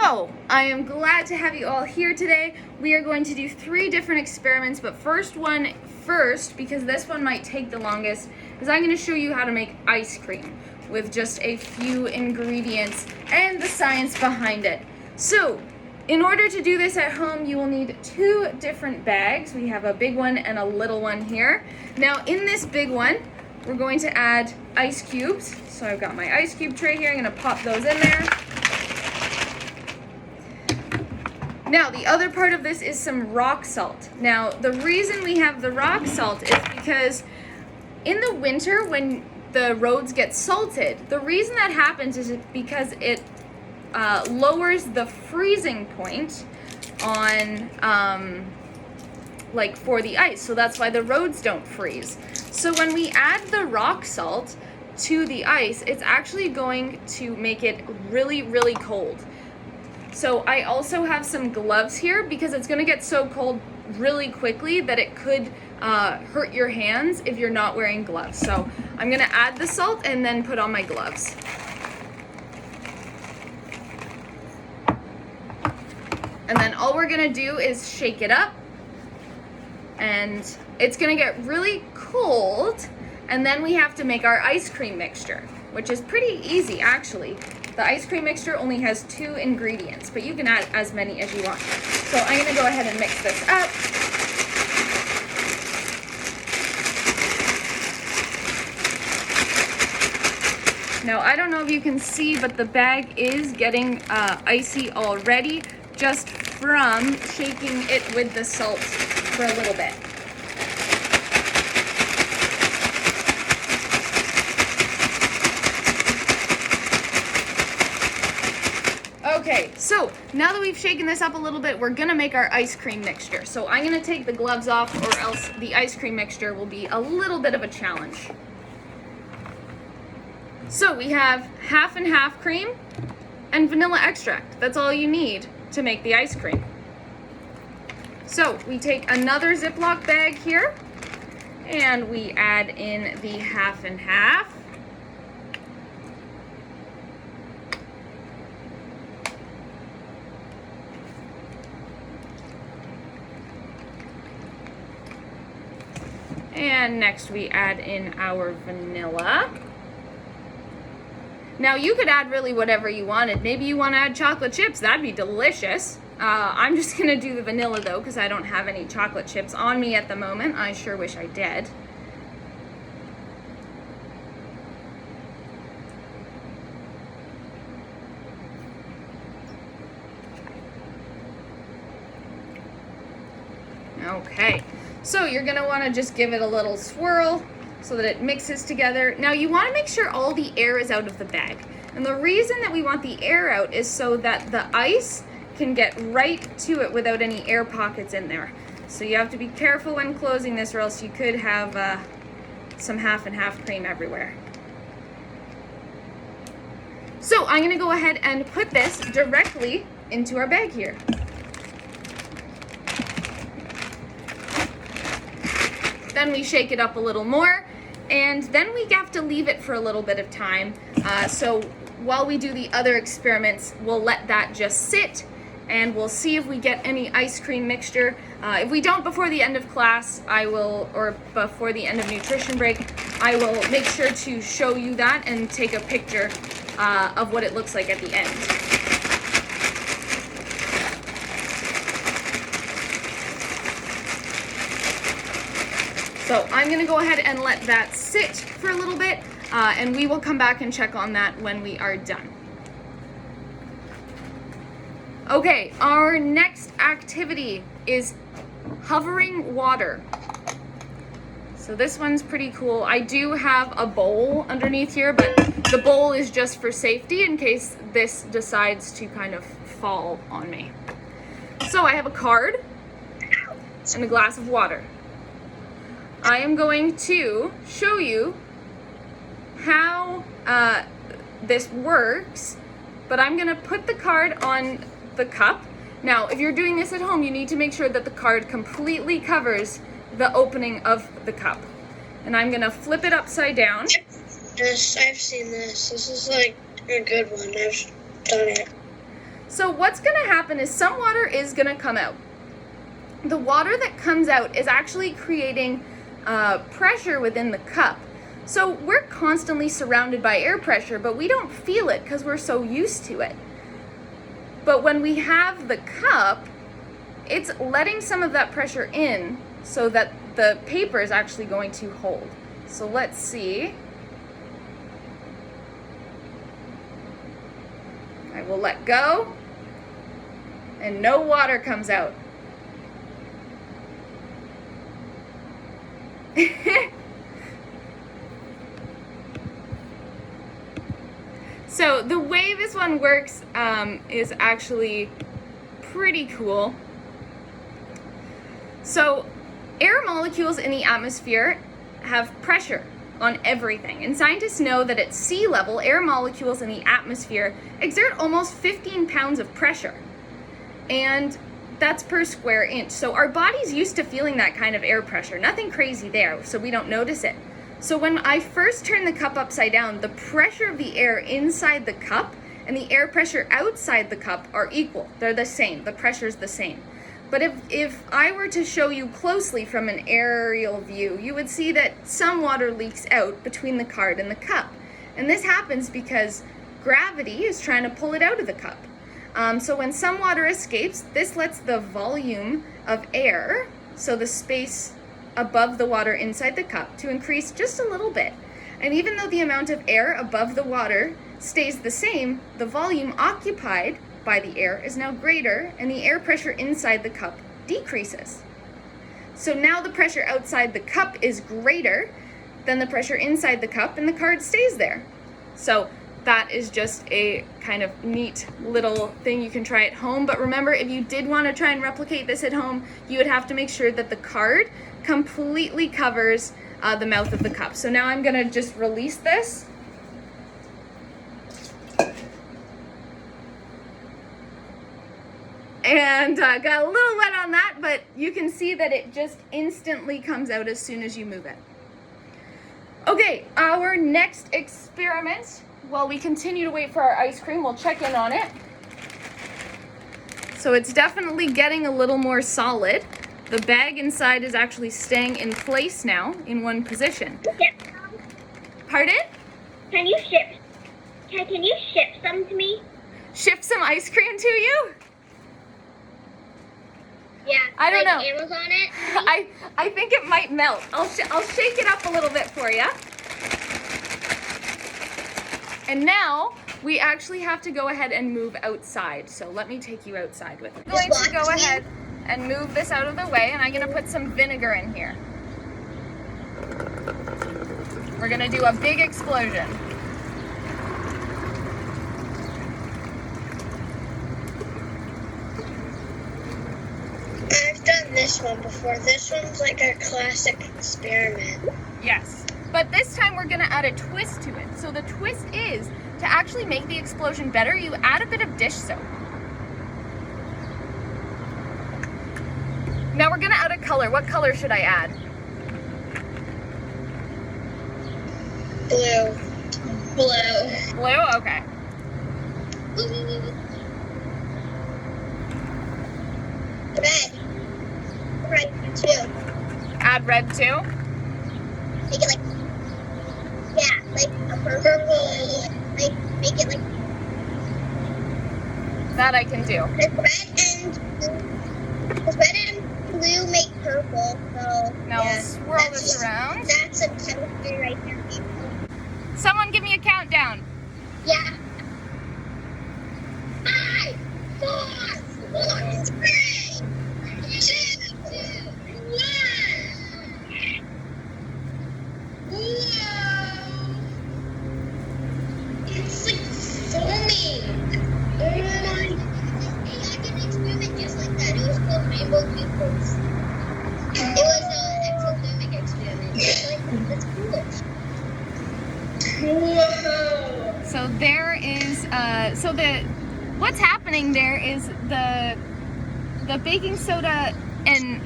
So, I am glad to have you all here today. We are going to do 3 different experiments, but first, because this one might take the longest, is I'm going to show you how to make ice cream with just a few ingredients and the science behind it. So, in order to do this at home, you will need 2 different bags. We have a big one and a little one here. Now, in this big one, we're going to add ice cubes. So I've got my ice cube tray here. I'm going to pop those in there. Now, the other part of this is some rock salt. Now, the reason we have the rock salt is because in the winter, when the roads get salted, the reason that happens is because it lowers the freezing point on, for the ice. So that's why the roads don't freeze. So when we add the rock salt to the ice, it's actually going to make it really, really cold. So I also have some gloves here because it's going to get so cold really quickly that it could hurt your hands if you're not wearing gloves. So I'm going to add the salt and then put on my gloves. And then all we're going to do is shake it up. And it's going to get really cold. And then we have to make our ice cream mixture, which is pretty easy actually. The ice cream mixture only has 2 ingredients, but you can add as many as you want. So I'm going to go ahead and mix this up. Now, I don't know if you can see, but the bag is getting icy already just from shaking it with the salt for a little bit. Okay, so now that we've shaken this up a little bit, we're gonna make our ice cream mixture. So I'm gonna take the gloves off or else the ice cream mixture will be a little bit of a challenge. So we have half and half cream and vanilla extract. That's all you need to make the ice cream. So we take another Ziploc bag here and we add in the half and half. And next we add in our vanilla. Now you could add really whatever you wanted. Maybe you want to add chocolate chips. That'd be delicious. I'm just going to do the vanilla though because I don't have any chocolate chips on me at the moment. I sure wish I did. Okay. So you're going to want to just give it a little swirl so that it mixes together. Now you want to make sure all the air is out of the bag. And the reason that we want the air out is so that the ice can get right to it without any air pockets in there. So you have to be careful when closing this or else you could have some half and half cream everywhere. So I'm going to go ahead and put this directly into our bag here. Then we shake it up a little more, and then we have to leave it for a little bit of time. So while we do the other experiments, we'll let that just sit, and we'll see if we get any ice cream mixture. If we don't before the end of class, or before the end of nutrition break, I will make sure to show you that and take a picture of what it looks like at the end. So I'm going to go ahead and let that sit for a little bit, and we will come back and check on that when we are done. Okay, our next activity is hovering water. So this one's pretty cool. I do have a bowl underneath here, but the bowl is just for safety in case this decides to kind of fall on me. So I have a card and a glass of water. I am going to show you how this works, but I'm going to put the card on the cup. Now, if you're doing this at home, you need to make sure that the card completely covers the opening of the cup. And I'm going to flip it upside down. Yes, I've seen this. This is like a good one. I've done it. So what's gonna happen is some water is gonna come out. The water that comes out is actually creating pressure within the cup. So we're constantly surrounded by air pressure, but we don't feel it because we're so used to it. But when we have the cup, it's letting some of that pressure in so that the paper is actually going to hold. So let's see. I will let go, and no water comes out. So the way this one works is actually pretty cool. So air molecules in the atmosphere have pressure on everything, and scientists know that at sea level, air molecules in the atmosphere exert almost 15 pounds of pressure, and that's per square inch. So our body's used to feeling that kind of air pressure, nothing crazy there, so we don't notice it. So when I first turn the cup upside down, the pressure of the air inside the cup and the air pressure outside the cup are equal. They're the same, the pressure's the same. But if I were to show you closely from an aerial view, you would see that some water leaks out between the card and the cup. And this happens because gravity is trying to pull it out of the cup. So when some water escapes, this lets the volume of air, so the space above the water inside the cup, to increase just a little bit. And even though the amount of air above the water stays the same, the volume occupied by the air is now greater, and the air pressure inside the cup decreases. So now the pressure outside the cup is greater than the pressure inside the cup, and the card stays there. So that is just a kind of neat little thing you can try at home. But remember, if you did want to try and replicate this at home, you would have to make sure that the card completely covers the mouth of the cup. So now I'm gonna just release this. And got a little wet on that, but you can see that it just instantly comes out as soon as you move it. Okay, our next experiment, while we continue to wait for our ice cream, we'll check in on it. So it's definitely getting a little more solid. The bag inside is actually staying in place now in one position. Pardon? Can you ship some to me? Ship some ice cream to you? Yeah. I don't know. Amazon it? I think it might melt. I'll shake it up a little bit for you. And now we actually have to go ahead and move outside. So let me take you outside with me. I'm going to go ahead and move this out of the way, and I'm gonna put some vinegar in here. We're gonna do a big explosion. I've done this one before. This one's like a classic experiment. Yes, but this time we're gonna add a twist to it. So the twist is, to actually make the explosion better, you add a bit of dish soap. Now we're gonna add a color. What color should I add? Blue. Blue? Okay. Red too. Add red too? Make it like a purple. Make it like That I can do. Red and blue make purple. So Now yeah, we'll swirl this around. That's a chemistry right there, people. Someone give me a countdown. Yeah. 5, 4, 3, 2, 1. Whoa! It's like foaming. Oh my! Hey, I did an experiment just like that. It was called Rainbow Pupils. It was an exothermic experiment. Just like that. That's cool. Whoa! So there is, what's happening there is the baking soda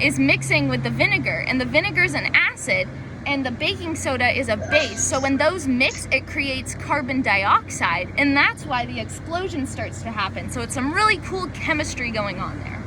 is mixing with the vinegar, and the vinegar is an acid, and the baking soda is a base. So when those mix, it creates carbon dioxide, and that's why the explosion starts to happen. So it's some really cool chemistry going on there.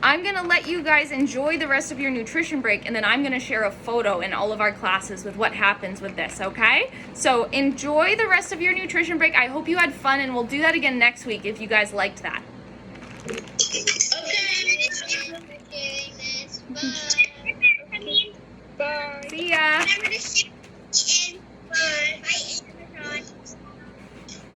I'm gonna let you guys enjoy the rest of your nutrition break, and then I'm gonna share a photo in all of our classes with what happens with this, okay? So enjoy the rest of your nutrition break. I hope you had fun, and we'll do that again next week if you guys liked that. Okay. Bye.